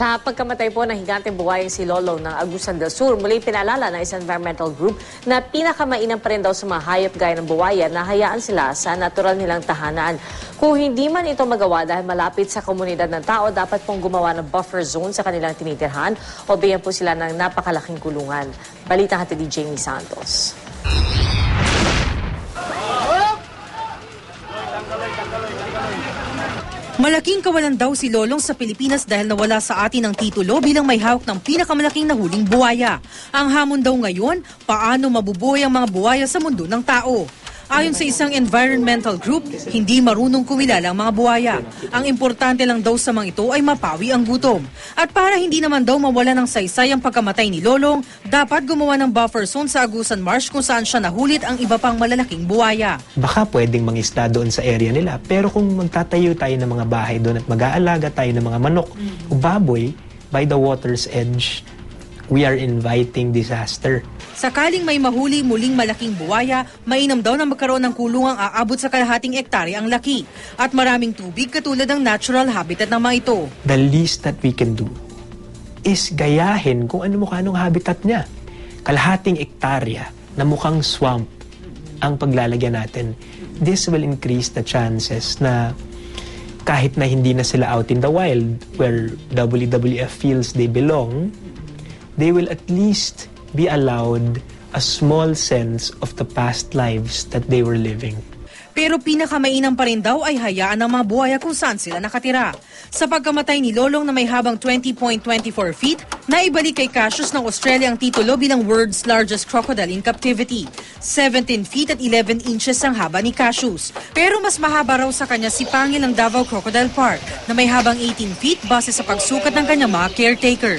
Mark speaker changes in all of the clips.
Speaker 1: Sa pagkamatay po ng higanteng buhayang si Lolo ng Agusan del Sur, muli pinaalala ng isang environmental group na pinakamainam pa rin daw sa mga hayop gaya ng buhaya na hayaan sila sa natural nilang tahanan. Kung hindi man ito magawa dahil malapit sa komunidad ng tao, dapat pong gumawa ng buffer zone sa kanilang tinitirhan o bigyan po sila ng napakalaking kulungan. Balita hatid ni Jamie Santos.
Speaker 2: Malaking kawalan daw si Lolong sa Pilipinas dahil nawala sa atin ang titulo bilang may hawak ng pinakamalaking nahuling buwaya. Ang hamon daw ngayon, paano mabubuhay ang mga buwaya sa mundo ng tao. Ayon sa isang environmental group, hindi marunong kumilala ang mga buwaya. Ang importante lang daw sa mga ito ay mapawi ang gutom. At para hindi naman daw mawala ng saysay ang pagkamatay ni Lolong, dapat gumawa ng buffer zone sa Agusan Marsh kung saan siya nahulit ang iba pang malalaking buwaya.
Speaker 3: Baka pwedeng mangisda doon sa area nila, pero kung magtatayo tayo ng mga bahay doon at mag-aalaga tayo ng mga manok o baboy by the water's edge, we are inviting disaster.
Speaker 2: Sakaling may mahuli muling malaking buwaya, mainam daw na magkaroon ng kulungang aabot sa kalahating ektarya ang laki at maraming tubig katulad ng natural habitat ng mga ito.
Speaker 3: The least that we can do is gayahin kung ano mukha ng habitat niya. Kalahating ektarya na mukhang swamp ang paglalagyan natin. This will increase the chances na kahit na hindi na sila out in the wild where WWF feels they belong, they will at least be allowed a small sense of the past lives that they were living.
Speaker 2: Pero pinakamainam pa rin daw ay hayaan ng mga buhaya kung saan sila nakatira. Sa pagkamatay ni Lolong na may habang 20.24 feet, naibalik kay Cassius ng Australia ang titulo bilang world's largest crocodile in captivity. 17 feet at 11 inches ang haba ni Cassius. Pero mas mahaba raw sa kanya si Pangil ng Davao Crocodile Park na may habang 18 feet base sa pagsukat ng kanyang mga caretaker.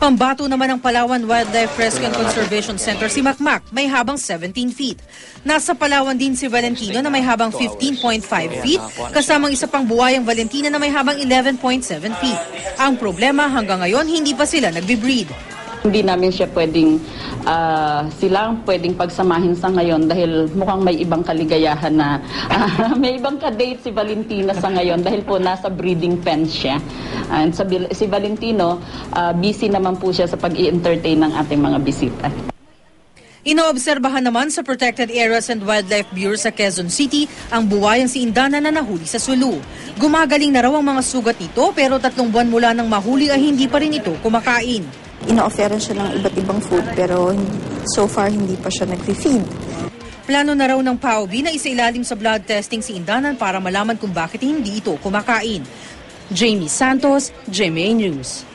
Speaker 2: Pambato naman ng Palawan Wildlife Rescue and Conservation Center si Macmac, may habang 17 feet. Nasa Palawan din si Valentino na may habang 15.5 feet, kasamang isa pang buwayang Valentina na may habang 11.7 feet. Ang problema hanggang ngayon hindi pa sila nagbe-breed.
Speaker 4: Hindi namin siya silang pwedeng pagsamahin sa ngayon dahil mukhang may ibang kaligayahan na may ibang ka-date si Valentina sa ngayon dahil po nasa breeding pen siya. And si Valentino, busy naman po siya sa pag-i-entertain ng ating mga bisita.
Speaker 2: Inoobserbahan naman sa Protected Areas and Wildlife Bureau sa Quezon City ang buwayang si Indana na nahuli sa Sulu. Gumagaling na raw ang mga sugat nito pero 3 buwan mula nang mahuli ay hindi pa rin ito kumakain.
Speaker 5: Ina-offeran siya ng iba't ibang food pero so far hindi pa siya nag-feed.
Speaker 2: Plano na raw ng PAOB na isailalim sa blood testing si Indanan para malaman kung bakit hindi ito kumakain. Jamie Santos, GMA News.